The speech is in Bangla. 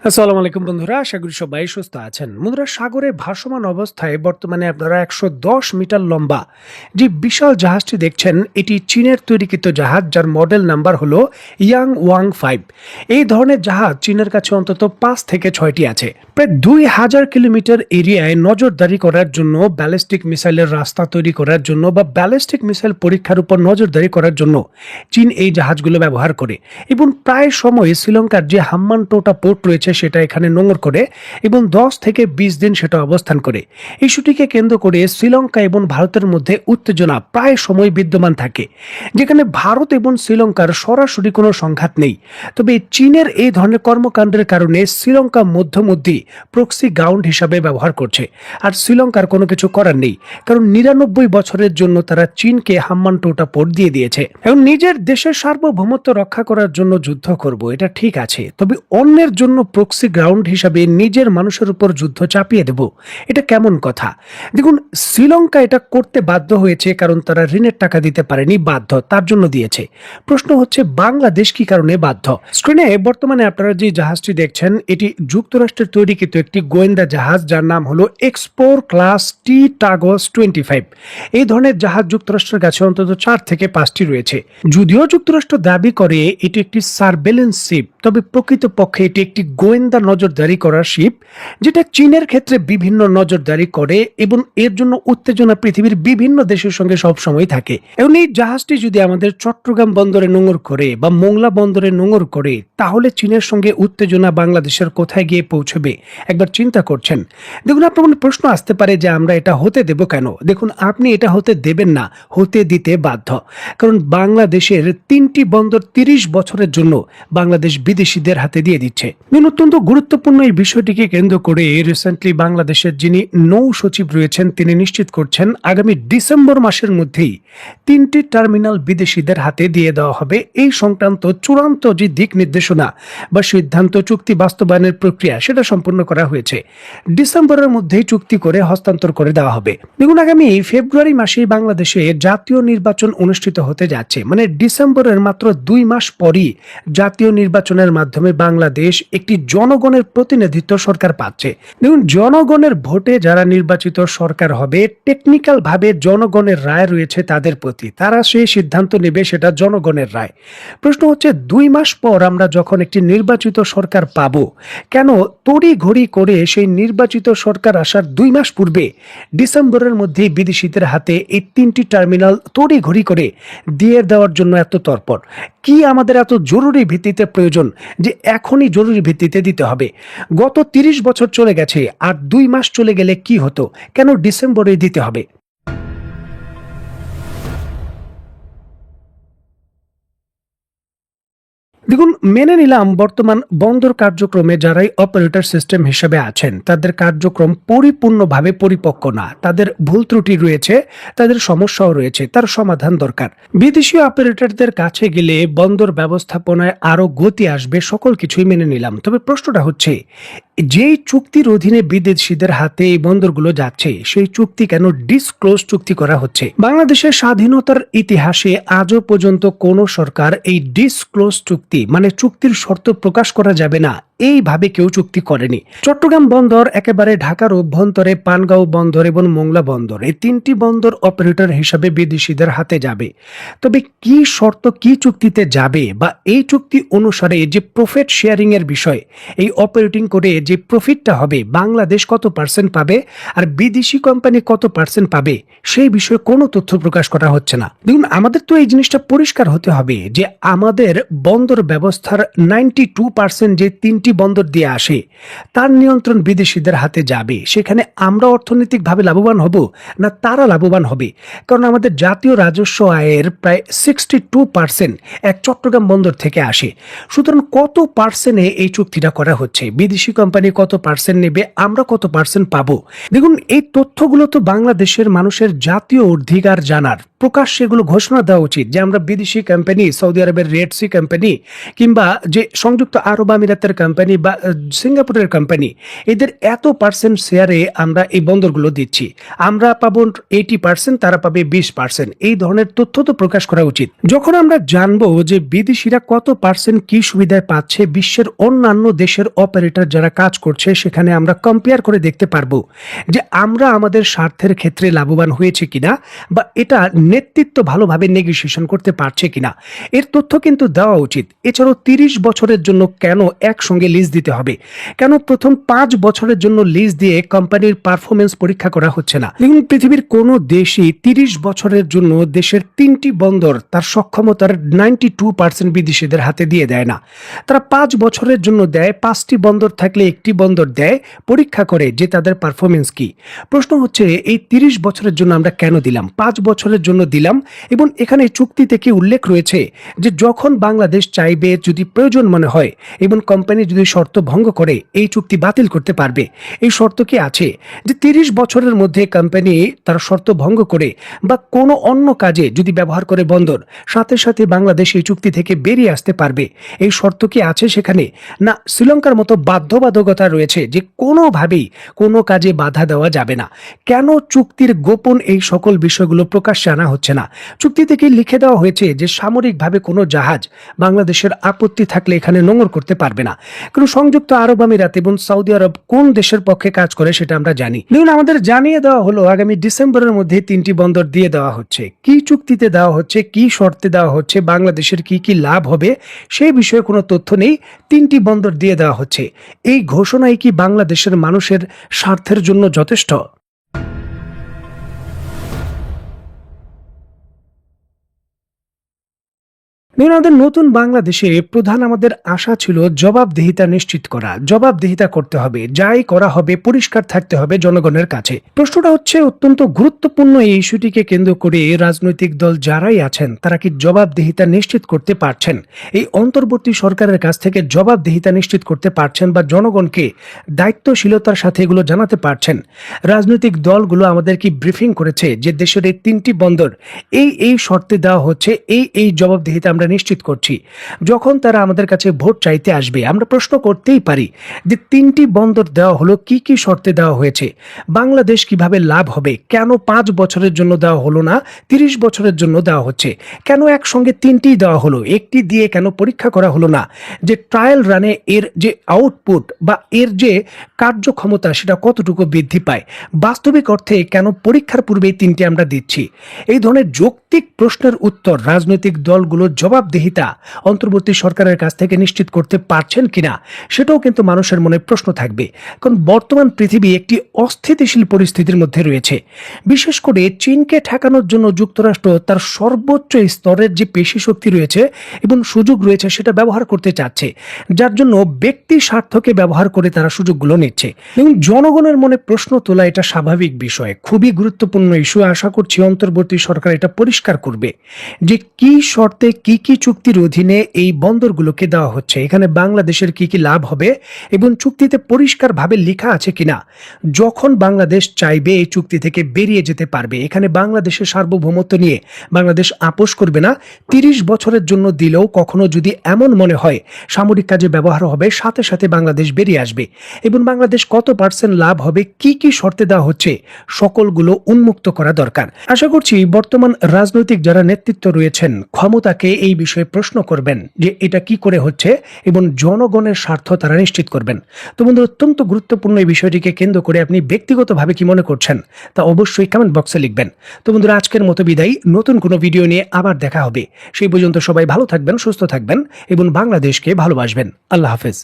আসসালামু আলাইকুম বন্ধুরা, আশা করি সবাই সুস্থ আছেন। বন্ধুরা, সাগরে ভাসমান অবস্থায় বর্তমানে আপনারা ১১০ মিটার লম্বা যে বিশাল জাহাজটি দেখছেন, এটি চীনের তৈরিকৃত জাহাজ, যার মডেল নাম্বার হলো ইয়াং ওয়াং 5। এই ধরনের জাহাজ চীনের কাছে অন্তত ৫ থেকে ৬টি আছে। প্রায় ২,০০০ কিলোমিটার এরিয়ায় নজরদারি করার জন্য, ব্যালিস্টিক মিসাইলের রাস্তা তৈরি করার জন্য বা ব্যালিস্টিক মিসাইল পরীক্ষার উপর নজরদারি করার জন্য চীন এই জাহাজগুলো ব্যবহার করে এবং প্রায় সময় শ্রীলঙ্কার যে হাম্বানটোটা পোর্ট রয়েছে সেটা এখানে নোঙর করে এবং ১০ থেকে ২০ দিন সেটা অবস্থান করে। ইস্যুটিকে কেন্দ্র করে শ্রীলঙ্কা এবং ভারতের মধ্যে উত্তেজনা প্রায় সময় বিদ্যমান থাকে, যেখানে ভারত এবং শ্রীলঙ্কার সরাসরি কোনো সংঘাত নেই। তবে চীনের এই ধরনের কর্মকাণ্ডের কারণে শ্রীলঙ্কা মধ্যে প্রক্সি গ্রাউন্ড হিসাবে ব্যবহার করছে, আর শ্রীলঙ্কার কোনো কিছু করার নেই, কারণ ৯৯ বছরের জন্য তারা চীনকে হাম্বানটোটা পোর্ট দিয়ে দিয়েছে এবং নিজের দেশের সার্বভৌমত্ব রক্ষা করার জন্য যুদ্ধ করব, এটা ঠিক আছে, তবে অন্যের জন্য প্রক্সি গ্রাউন্ড হিসাবে নিজের মানুষের উপর যুদ্ধ চাপিয়ে দেব, এটা কেমন কথা? দেখুন, শ্রীলঙ্কা এটা করতে বাধ্য হয়েছে কারণ তারা ঋণের টাকা দিতে পারেনি, বাধ্য, তার জন্য দিয়েছে। প্রশ্ন হচ্ছে বাংলাদেশ কি কারণে বাধ্য? স্ক্রিনে বর্তমানে আপনারা যে জাহাজটি দেখছেন, এটি যুক্তরাষ্ট্রের তৈরিকৃত একটি গোয়েন্দা জাহাজ, যার নাম হলো এক্সপ্লোর ক্লাস টি টাগস 25। এই ধরনের জাহাজ যুক্তরাষ্ট্রের কাছে অন্তত ৪ থেকে ৫টি রয়েছে। যদিও যুক্তরাষ্ট্র দাবি করে এটি একটি সার্ভেলেন্স শিপ, তবে প্রকৃতপক্ষে এটি একটি গোয়েন্দা নজরদারি করার শিপ, যেটা চীনের ক্ষেত্রে বিভিন্ন নজরদারি করে এবং এর জন্য উত্তেজনা পৃথিবীর বিভিন্ন দেশের সঙ্গে সবসময় থাকে। এবং এই জাহাজটি যদি আমাদের চট্টগ্রাম বন্দরে নোঙর করে বা মোংলা বন্দরে নোঙর করে, তাহলে চীনের সঙ্গে উত্তেজনা বাংলাদেশের কোথায় গিয়ে পৌঁছবে একবার চিন্তা করছেন? দেখুন, আপনার মনে প্রশ্ন আসতে পারে যে আমরা এটা হতে দেব কেন? দেখুন, আপনি এটা হতে দেবেন না, হতে দিতে বাধ্য, কারণ বাংলাদেশের 3টি বন্দর 30 বছরের জন্য বাংলাদেশ বিদেশিদের হাতে দিয়ে দিচ্ছে। অত্যন্ত গুরুত্বপূর্ণ এই বিষয়টিকে কেন্দ্র করে রিসেন্টলি বাংলাদেশের যিনি নৌ সচিব রয়েছেন, তিনি নিশ্চিত করছেন আগামী ডিসেম্বর মাসের মধ্যেই 3টি টার্মিনাল বিদেশিদের হাতে দিয়ে দেওয়া হবে। এই সংক্রান্ত চূড়ান্ত যে দিক নির্দেশনা বা সিদ্ধান্ত, চুক্তি বাস্তবায়নের প্রক্রিয়া, সেটা সম্পূর্ণ করা হয়েছে। ডিসেম্বরের মধ্যেই চুক্তি করে হস্তান্তর করে দেওয়া হবে। দেখুন, আগামী ফেব্রুয়ারি মাসে বাংলাদেশে জাতীয় নির্বাচন অনুষ্ঠিত হতে যাচ্ছে, মানে ডিসেম্বরের মাত্র 2 মাস পরই জাতীয় নির্বাচনের মাধ্যমে বাংলাদেশ একটি জনগণের প্রতিনিধিত্ব সরকার পাচ্ছে। দেখুন, জনগণের ভোটে যারা নির্বাচিত সরকার হবে, টেকনিক্যাল ভাবে জনগণের রায় রয়েছে তাদের প্রতি, তারা সেই সিদ্ধান্ত নেবে, সেটা জনগণের রায়। প্রশ্ন হচ্ছে 2 মাস পর আমরা যখন একটি নির্বাচিত সরকার পাবো, কেন তড়ি ঘড়ি করে সেই নির্বাচিত সরকার আসার 2 মাস পূর্বে ডিসেম্বরের মধ্যেই বিদেশিদের হাতে এই 3টি টার্মিনাল তড়ি ঘড়ি করে দিয়ে দেওয়ার জন্য এত তৎপর? কি আমাদের এত জরুরি ভিত্তিতে প্রয়োজন যে এখনই জরুরি ভিত্তিতে দিতে হবে? গত 30 বছর চলে গেছে, আর 2 মাস চলে গেলে কি হতো? কেন ডিসেম্বরে দিতে হবে? দেখুন, মেনে নিলাম বর্তমান বন্দর কার্যক্রমে যারাই অপারেটর সিস্টেম হিসেবে আছেন, তাদের কার্যক্রম পরিপূর্ণভাবে পরিপক্ক না, তাদের ভুল ত্রুটি রয়েছে, তাদের সমস্যাও রয়েছে, তার সমাধান দরকার। বিদেশি অপারেটরদের কাছে গেলে বন্দর ব্যবস্থাপনায় আরো গতি আসবে, সকল কিছুই মেনে নিলাম। তবে প্রশ্নটা হচ্ছে, যেই চুক্তির অধীনে বিদেশিদের হাতে এই বন্দরগুলো যাচ্ছে, সেই চুক্তি কেন ডিসক্লোজ চুক্তি করা হচ্ছে? বাংলাদেশের স্বাধীনতার ইতিহাসে আজও পর্যন্ত কোন সরকার এই ডিসক্লোজ চুক্তি, মানে চুক্তির শর্ত প্রকাশ করা যাবে না, এইভাবে কেউ চুক্তি করেনি। চট্টগ্রাম বন্দর একেবারে ঢাকার অভ্যন্তরে পানগাঁও বন্দর এবং মোংলা বন্দর, এই 3টি বন্দর অপারেটর হিসাবে বিদেশিদের হাতে যাবে। তবে কি শর্ত, কি চুক্তিতে যাবে, বা এই চুক্তি অনুসারে যে প্রফিট শেয়ারিং এর বিষয়, এই অপারেটিং করে যে প্রফিটটা হবে, বাংলাদেশ কত পার্সেন্ট পাবে আর বিদেশি কোম্পানি কত পার্সেন্ট পাবে, সেই বিষয়ে কোনো তথ্য প্রকাশ করা হচ্ছে না। দেখুন, আমাদের তো এই জিনিসটা পরিষ্কার হতে হবে যে আমাদের বন্দর ব্যবস্থার 92% যে 3টি বন্দর দিয়ে আসে, তার নিয়ন্ত্রণ বিদেশিদের হাতে যাবে। সেখানে আমরা অর্থনৈতিকভাবে লাভবান হব না তারা লাভবান হবে? কারণ আমাদের জাতীয় রাজস্ব আয়ের প্রায় 62% এক চট্টগ্রাম বন্দর থেকে আসে। সুতরাং কত পার্সেন্টে এই চুক্তিটা করা হচ্ছে? বিদেশি কোম্পানি কত পার্সেন্ট নেবে, আমরা কত পার্সেন্ট পাবো? দেখুন, এই তথ্যগুলো তো বাংলাদেশের মানুষের জাতীয় অধিকার জানার, প্রকাশ্যে এগুলো ঘোষণা দেওয়া উচিত যে আমরা বিদেশি কোম্পানি, সৌদি আরবের রেড সি কোম্পানি কিংবা যে সংযুক্ত আরব আমিরাতের কোম্পানি বা সিঙ্গাপুরের কোম্পানি, এদের এত পার্সেন্ট শেয়ারে আমরা এই বন্দরগুলো দিচ্ছি, আমরা পাবো 80%, তারা পাবে 20%। এই ধরনের তথ্য তো প্রকাশ করা উচিত। যখন আমরা জানবো যে বিদেশিরা কত পার্সেন্ট কি সুবিধায় পাচ্ছে, বিশ্বের অন্যান্য দেশের অপারেটর যারা কাজ করছে সেখানে আমরা কম্পেয়ার করে দেখতে পারবো যে আমরা আমাদের স্বার্থের ক্ষেত্রে লাভবান হয়েছে কিনা, বা এটা নেতৃত্ব ভালোভাবে নেগোসিয়েশন করতে পারছে কিনা, এর তথ্য কিন্তু দেওয়া উচিত। এছাড়াও 30 বছরের জন্য কেন একসঙ্গে লিজ দিতে হবে, কেন প্রথম 5 বছরের জন্য লিজ দিয়ে কোম্পানির পারফরমেন্স পরীক্ষা করা হচ্ছে না? দেখুন, পৃথিবীর কোনো দেশই 30 বছরের জন্য দেশের 3টি বন্দর তার সক্ষমতার 92% বিদেশিদের হাতে দিয়ে দেয় না। তারা 5 বছরের জন্য দেয়, 5টি বন্দর থাকলে একটি বন্দর দেয়, পরীক্ষা করে যে তাদের পারফরমেন্স কি। প্রশ্ন হচ্ছে এই 30 বছরের জন্য আমরা কেন দিলাম, 5 বছরের জন্য দিলাম? এবং এখানে চুক্তিতে কি উল্লেখ রয়েছে যে যখন বাংলাদেশ চাইবে, যদি প্রয়োজন মনে হয় এবং কোম্পানি যদি শর্ত ভঙ্গ করে, এই চুক্তি বাতিল করতে পারবে? এই শর্ত কি আছে যে 30 বছরের মধ্যে কোম্পানি তার শর্ত ভঙ্গ করে বা কোনো অন্য কাজে যদি ব্যবহার করে বন্দর, সাথে সাথে বাংলাদেশ এই চুক্তি থেকে বেরিয়ে আসতে পারবে? এই শর্ত কি আছে সেখানে? না শ্রীলঙ্কার মতো বাধ্যবাধকতা রয়েছে যে কোনোভাবেই কোনো কাজে বাধা দেওয়া যাবে না? কেন চুক্তির গোপন এই সকল বিষয়গুলো প্রকাশ্যে আনা হচ্ছে না? চুক্তি থেকে লিখে দেওয়া হয়েছে যে সামরিকভাবে কোনো জাহাজ বাংলাদেশের আপত্তি থাকলে এখানে নোঙর করতে পারবে না। কারণ সংযুক্ত আরব আমিরাত এবং সৌদি আরব কোন দেশের পক্ষে কাজ করে সেটা আমরা জানি। দেখুন, আমাদের জানিয়ে দেওয়া হলো আগামী ডিসেম্বরের মধ্যে 3টি বন্দর দিয়ে দেওয়া হচ্ছে। কি চুক্তিতে দেওয়া হচ্ছে, কি শর্তে দেওয়া হচ্ছে, বাংলাদেশের কি কি লাভ হবে সেই বিষয়ে কোনো তথ্য নেই। 3টি বন্দর দিয়ে দেওয়া হচ্ছে। এই ঘোষণাই কি বাংলাদেশের মানুষের স্বার্থের জন্য যথেষ্ট? আমাদের নতুন বাংলাদেশে প্রধান আমাদের আশা ছিল জবাবদিহিতা নিশ্চিত করা। জবাবদিহিতা করতে হবে, যাই করা হবে পরিষ্কার থাকতে হবে জনগণের কাছে। প্রশ্নটা হচ্ছে অত্যন্ত গুরুত্বপূর্ণ। এই ইস্যুটিকে কেন্দ্র করে রাজনৈতিক দল যারাই আছেন তারা কি জবাবদিহিতা নিশ্চিত করতে পারছেন? এই অন্তর্বর্তী সরকারের কাছ থেকে জবাবদিহিতা নিশ্চিত করতে পারছেন বা জনগণকে দায়িত্বশীলতার সাথে এগুলো জানাতে পারছেন? রাজনৈতিক দলগুলো আমাদের কি ব্রিফিং করেছে যে দেশের এই 3টি বন্দর এই শর্তে দেওয়া হচ্ছে, এই জবাবদিহিতা আমরা নিশ্চিত করছি? যখন তারা আমাদের কাছে ভোট চাইতে আসবে আমরা প্রশ্ন করতেই পারি যে 3টি বন্দর দেওয়া হলো, কি কি শর্তে দেওয়া হয়েছে, বাংলাদেশ কিভাবে লাভ হবে, কেন 5 বছরের জন্য দেওয়া হলো না 30 বছরের জন্য দেওয়া হচ্ছে, কেন একসঙ্গে 3টি দেওয়া হলো, একটি দিয়ে কেন পরীক্ষা করা হলো না যে ট্রায়াল রানে এর যে আউটপুট বা এর যে কার্যক্ষমতা সেটা কতটুকু বৃদ্ধি পায়? বাস্তবিক অর্থে কেন পরীক্ষার পূর্বেই 3টি আমরা দিচ্ছি? এই ধরনের যৌক্তিক প্রশ্নের উত্তর রাজনৈতিক দলগুলো জবাবদিহিতা অন্তর্বর্তী সরকারের কাছ থেকে নিশ্চিত করতে পারছেন কিনা সেটাও কিন্তু মানুষের মনে প্রশ্ন থাকবে। কারণ বর্তমান পৃথিবী একটি অস্থিতিশীল পরিস্থিতির মধ্যে রয়েছে। বিশেষ করে চীনকে ঠেকানোর জন্য যুক্তরাষ্ট্র তার সর্বোচ্চ স্তরের যে পেশি শক্তি রয়েছে এবং সুযোগ রয়েছে সেটা ব্যবহার করতে চাচ্ছে, যার জন্য ব্যক্তি স্বার্থকে ব্যবহার করে তারা সুযোগগুলো নিচ্ছে। এবং জনগণের মনে প্রশ্ন তোলা এটা স্বাভাবিক বিষয়, খুবই গুরুত্বপূর্ণ ইস্যু। আশা করছি অন্তর্বর্তী সরকার এটা পরিষ্কার করবে যে কি শর্তে কি কি চুক্তির অধীনে এই বন্দরগুলোকে দেওয়া হচ্ছে, এখানে বাংলাদেশের কি কি লাভ হবে এবং চুক্তিতে পরিষ্কারভাবে লেখা আছে কিনা যখন বাংলাদেশ চাইবে এই চুক্তি থেকে বেরিয়ে যেতে পারবে। এখানে বাংলাদেশের সার্বভৌমত্ব নিয়ে বাংলাদেশ আপোষ করবে না। 30 বছরের জন্য দিলেও কখনো যদি এমন মনে হয় সামরিক কাজে ব্যবহার হবে, সাথে সাথে বাংলাদেশ বেরিয়ে আসবে। এবং বাংলাদেশ কত পার্সেন্ট লাভ হবে, কি কি শর্তে দেওয়া হচ্ছে, সকলগুলো উন্মুক্ত করা দরকার। আশা করছি বর্তমান রাজনৈতিক যারা নেতৃত্ব রয়েছেন ক্ষমতাকে এই বিষয়ে প্রশ্ন করবেন যে এটা কি করে হচ্ছে এবং জনগণের স্বার্থ তারা নিশ্চিত করবেন। তো বন্ধু, অত্যন্ত গুরুত্বপূর্ণ এই বিষয়টিকে কেন্দ্র করে আপনি ব্যক্তিগতভাবে কি মনে করছেন তা অবশ্যই কমেন্ট বক্সে লিখবেন। তো বন্ধুরা, আজকের মতো বিদায়, নতুন কোনো ভিডিও নিয়ে আবার দেখা হবে। সেই পর্যন্ত সবাই ভালো থাকবেন, সুস্থ থাকবেন এবং বাংলাদেশকে ভালোবাসবেন। আল্লাহ হাফেজ।